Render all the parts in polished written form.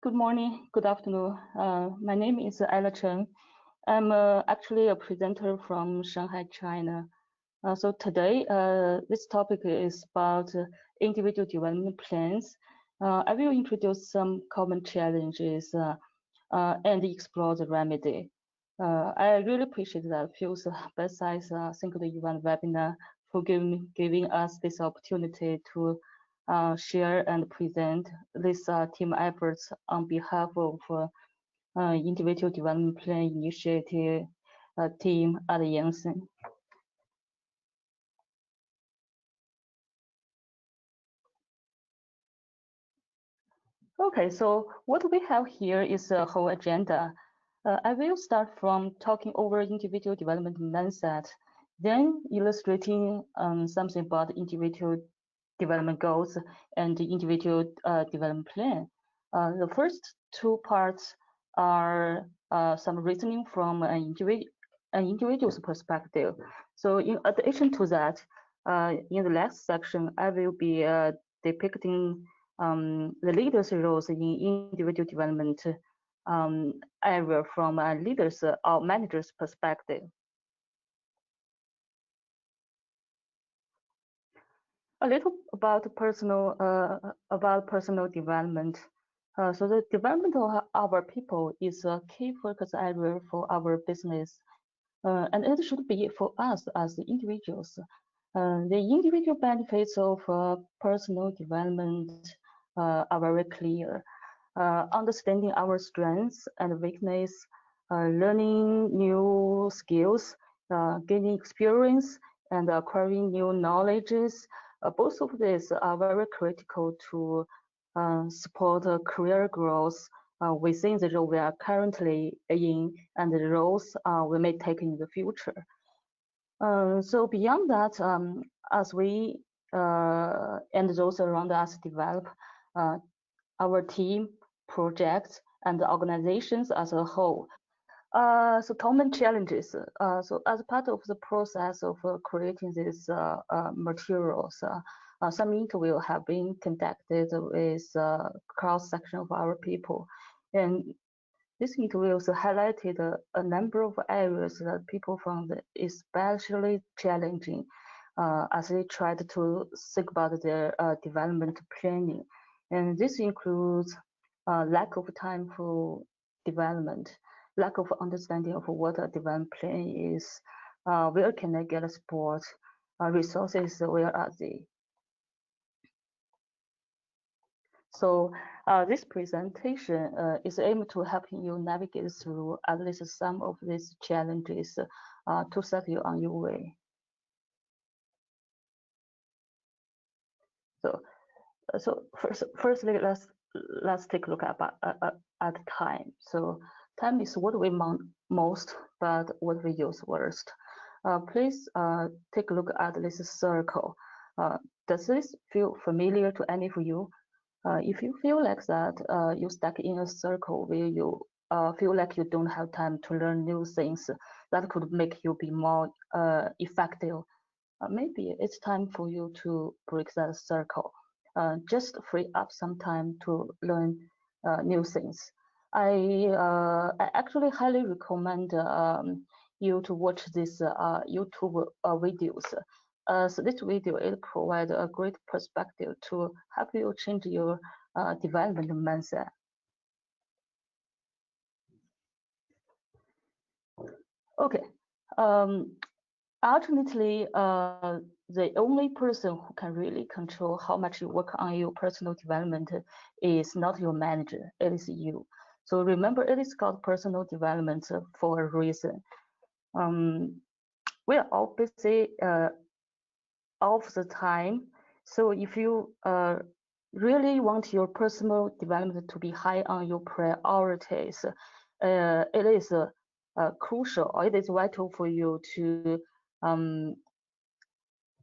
Good morning, good afternoon. My name is Cheng. I'm actually a presenter from Shanghai, China. So today, this topic is about individual development plans. I will introduce some common challenges and explore the remedy. I really appreciate that Fuse Bitesize single event webinar for giving us this opportunity to share and present these team efforts on behalf of individual development plan initiative team at Janssen. Okay, so what we have here is a whole agenda. I will start from talking over individual development mindset, then illustrating something about individual development goals and the individual development plan. The first two parts are some reasoning from an individual's perspective. So in addition to that, in the last section, I will be depicting the leaders' roles in individual development area from a leaders or managers' perspective. A little about personal development. So the development of our people is a key focus area for our business, and it should be for us as individuals. The individual benefits of personal development are very clear. Understanding our strengths and weakness, learning new skills, gaining experience, and acquiring new knowledges. Both of these are very critical to support career growth within the role we are currently in and the roles we may take in the future. So beyond that, as we and those around us develop our team, projects, and organizations as a whole. So common challenges. So as part of the process of creating these materials, some interviews have been conducted with cross-section of our people. And these interviews highlighted a number of areas that people found especially challenging as they tried to think about their development planning. And this includes lack of time for development, lack of understanding of what a development plan is, where can I get support, resources, where are they? So this presentation is aimed to help you navigate through at least some of these challenges to set you on your way. So firstly, let's take a look at time. So time is what we want most, but what we use worst. Please take a look at this circle. Does this feel familiar to any of you? If you feel like that, you're stuck in a circle where you feel like you don't have time to learn new things that could make you be more effective. Maybe it's time for you to break that circle. Just free up some time to learn new things. I actually highly recommend you to watch these YouTube videos. So this video, it provides a great perspective to help you change your development mindset. Okay. Ultimately, the only person who can really control how much you work on your personal development is not your manager, it is you. So remember, it is called personal development for a reason. We are all busy all of the time. So if you really want your personal development to be high on your priorities, it is crucial, or it is vital for you to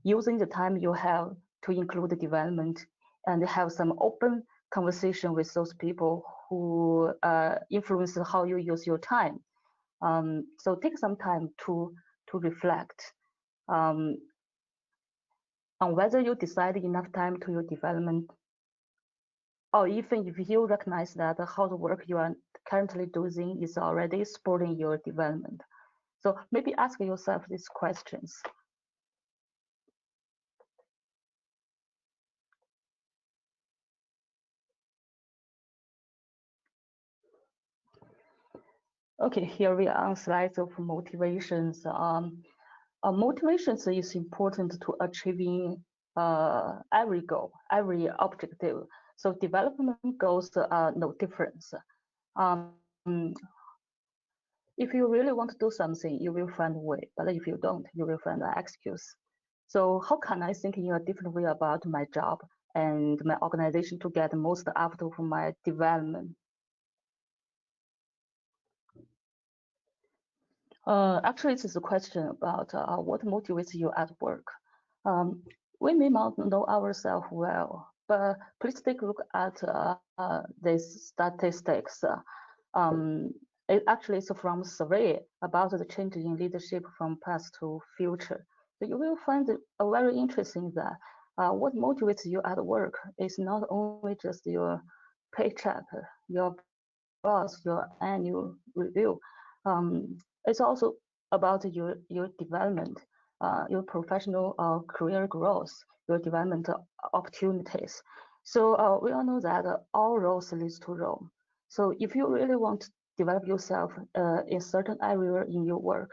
using the time you have to include the development and have some open conversation with those people who influence how you use your time. So take some time to reflect on whether you decide enough time to your development or even if you recognize that how the work you are currently doing is already supporting your development. So maybe ask yourself these questions. Okay, here we are on slides of motivations. Motivations is important to achieving every goal, every objective. So development goals are no difference. Um, if you really want to do something, you will find a way. But if you don't, you will find an excuse. So how can I think in a different way about my job and my organization to get most out of my development? Actually, this is a question about what motivates you at work. Um, we may not know ourselves well, but please take a look at these statistics. Um, it actually is from a survey about the change in leadership from past to future. So you will find it very interesting that what motivates you at work is not only just your paycheck, your boss, your annual review. It's also about your development, your professional career growth, your development opportunities. So we all know that all roads leads to Rome. So if you really want to develop yourself in certain area in your work,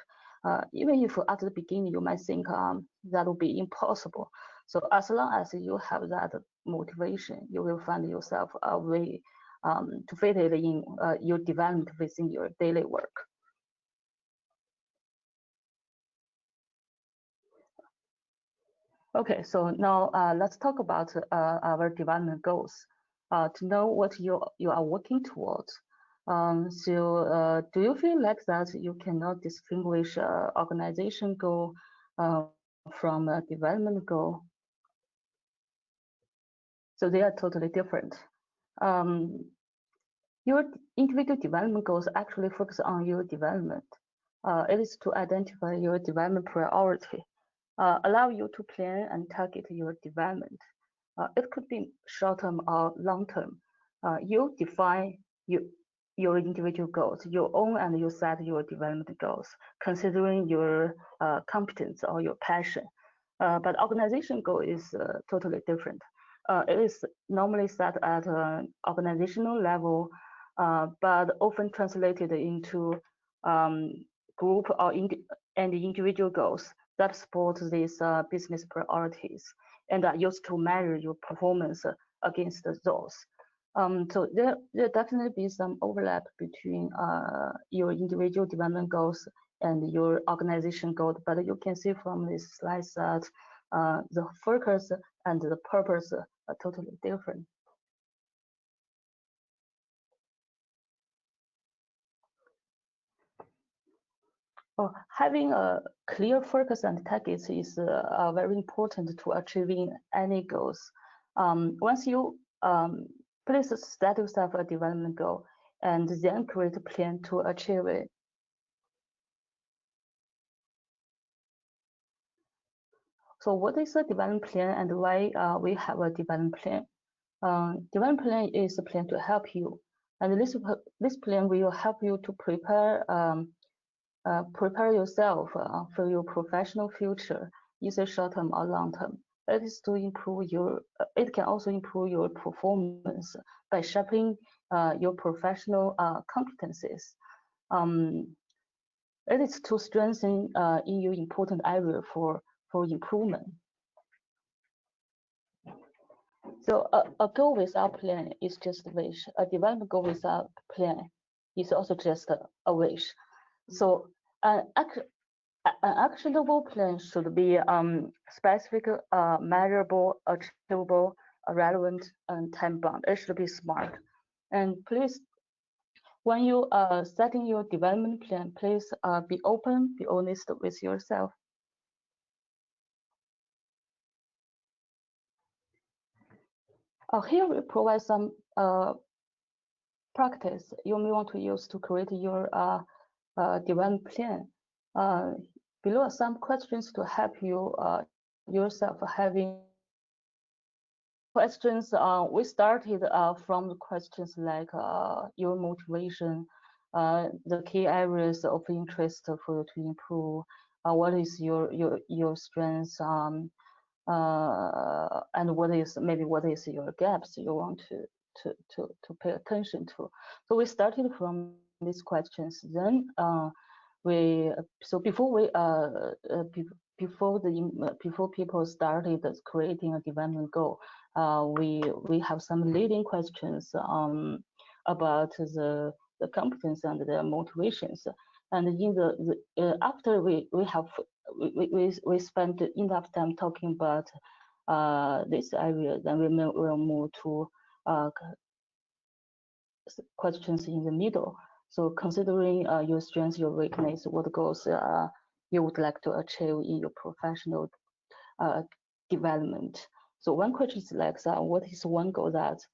even if at the beginning you might think that will be impossible. So as long as you have that motivation, you will find yourself a way to fit it in your development within your daily work. Okay, so now let's talk about our development goals. To know what you are working towards. Do you feel like that you cannot distinguish organization goal from a development goal? So they are totally different. Um, your individual development goals actually focus on your development. It is to identify your development priority, allow you to plan and target your development. It could be short-term or long-term. You define your individual goals, your own, and you set your development goals, considering your competence or your passion. But organization goal is totally different. It is normally set at an organizational level, but often translated into group and individual goals that support these business priorities and are used to measure your performance against those. So there definitely be some overlap between your individual development goals and your organization goal, but you can see from this slide that the focus and the purpose are totally different. Having a clear focus and targets is very important to achieving any goals. Once you please set yourself a development goal and then create a plan to achieve it. So what is a development plan and why we have a development plan? Development plan is a plan to help you, and this plan will help you to prepare yourself for your professional future, either short term or long term. It is to improve your. It can also improve your performance by shaping your professional competencies. Um, it is to strengthen in your important area for improvement. So a goal without plan is just a wish. A development goal without plan is also just a wish. So an actionable plan should be specific, measurable, achievable, relevant, and time-bound. It should be smart. And please, when you are setting your development plan, please be open, be honest with yourself. Here we provide some practice you may want to use to create your development plan. Below are some questions to help you yourself having questions, we started from the questions like your motivation, the key areas of interest for you to improve, what is your strengths, and what is your gaps you want to pay attention to. So we started from these questions. Then before people started creating a development goal, we have some leading questions about the competence and the motivations. And in after we spent enough time talking about this area, then we'll move to questions in the middle. So considering your strengths, your weakness, what goals you would like to achieve in your professional development. So one question is like, what is one goal that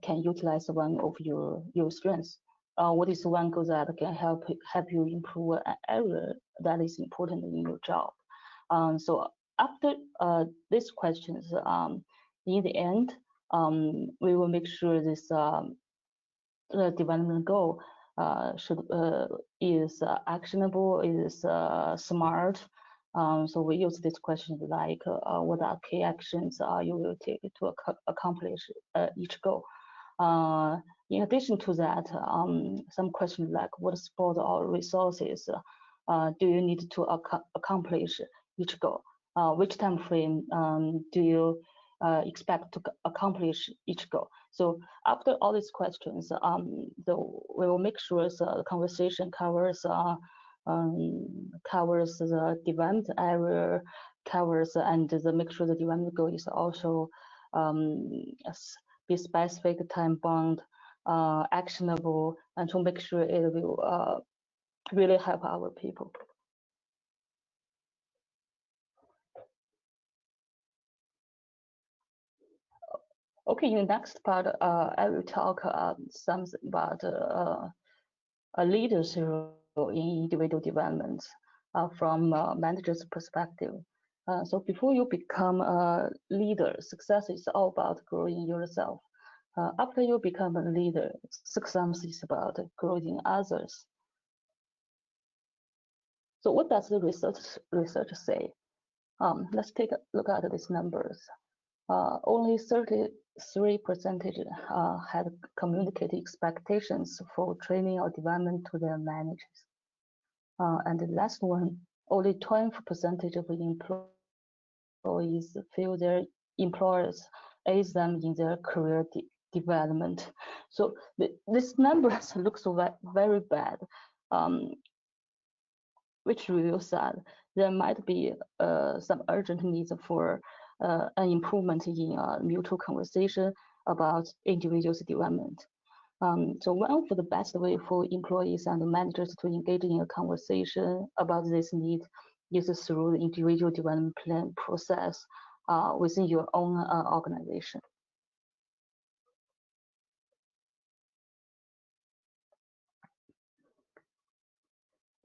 can utilize one of your strengths? What is one goal that can help you improve an area that is important in your job? So after these questions, in the end, we will make sure this the development goal is actionable, is smart. So we use these questions like what are key actions you will take to accomplish each goal. In addition to that, some questions like what support or resources do you need to accomplish each goal? Which time frame do you expect to accomplish each goal? So after all these questions, we will make sure the conversation covers the development area, and make sure the development goal is also be specific, time bound, actionable, and to make sure it will really help our people. Okay, in the next part, I will talk something about a leader's role in individual development from a manager's perspective. So before you become a leader, success is all about growing yourself. After you become a leader, success is about growing others. So what does the research say? Let's take a look at these numbers. Only 33% had communicated expectations for training or development to their managers. And the last one, only 12% of employees feel their employers aid them in their career development. So this numbers look so very bad, which reveals that there might be some urgent needs for an improvement in mutual conversation about individuals' development. So one of the best way for employees and managers to engage in a conversation about this need is through the individual development plan process within your own organization.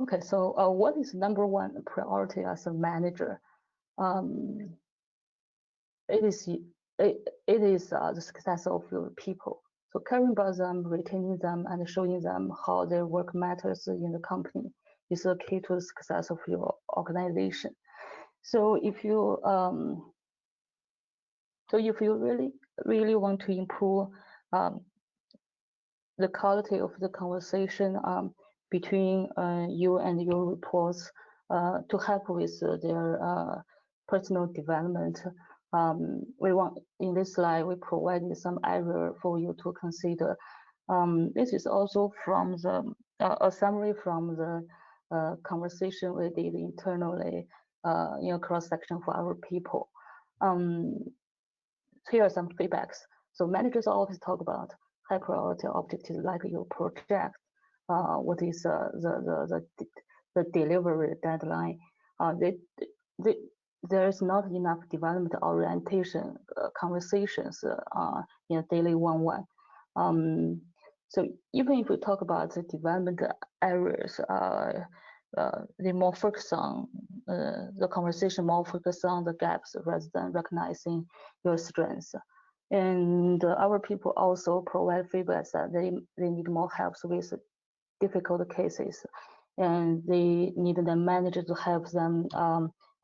Okay, so what is number one priority as a manager? It is the success of your people. So caring about them, retaining them, and showing them how their work matters in the company is the key to the success of your organization. So if you really want to improve the quality of the conversation between you and your reports to help with their personal development, we want in this slide we provided some area for you to consider. This is also from the a summary from the conversation we did internally in a cross section for our people. Here are some feedbacks. So managers always talk about high priority objectives like your project. What is the delivery deadline? There is not enough development orientation conversations in a daily one-on-one. So even if we talk about the development areas, they more focus on the conversation more focus on the gaps rather than recognizing your strengths. And our people also provide feedback that they need more help with difficult cases, and they need the manager to help them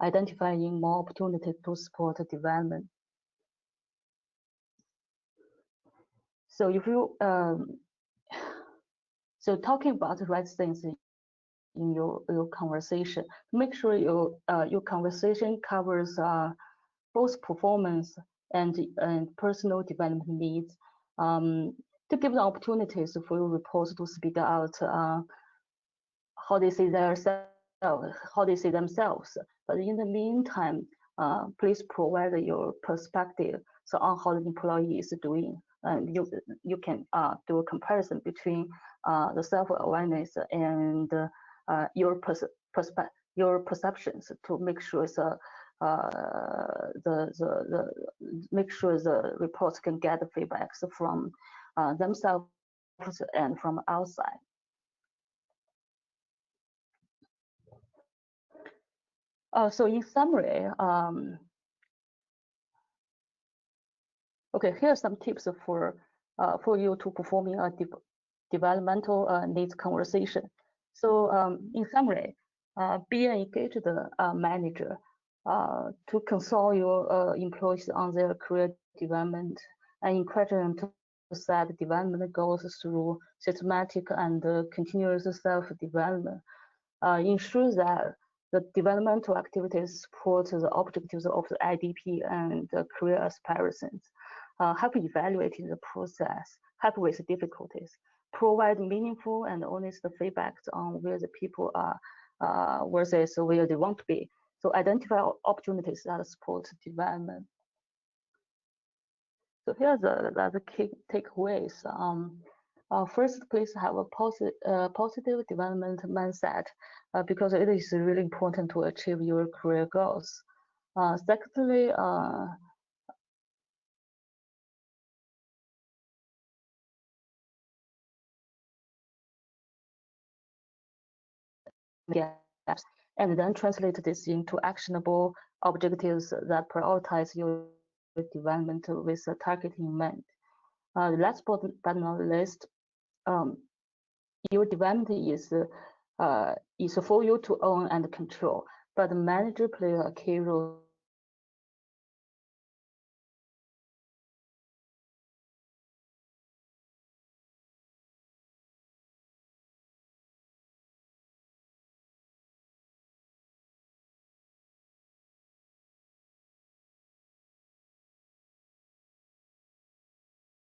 identifying more opportunities to support development. So if you so talking about the right things in your conversation, make sure your conversation covers both performance and personal development needs, to give the opportunities for your reports to speak out how they see themselves. But in the meantime, please provide your perspective so on how the employee is doing. And you can do a comparison between the self-awareness and your perceptions to make sure make sure the reports can get the feedbacks from themselves and from outside. So in summary, okay, here are some tips for you to performing a developmental needs conversation. So in summary, be an engaged manager to consult your employees on their career development and encourage them to set development goals through systematic and continuous self-development. Ensure that the developmental activities support the objectives of the IDP and the career aspirations. Help evaluating the process, help with difficulties, provide meaningful and honest feedback on where the people are versus where they want to be. So identify opportunities that support development. So here's the key takeaways. First, please have a positive development mindset because it is really important to achieve your career goals. Secondly, gaps, and then translate this into actionable objectives that prioritize your development with a target in mind. Last but not least, your development is for you to own and control, but the manager plays a key role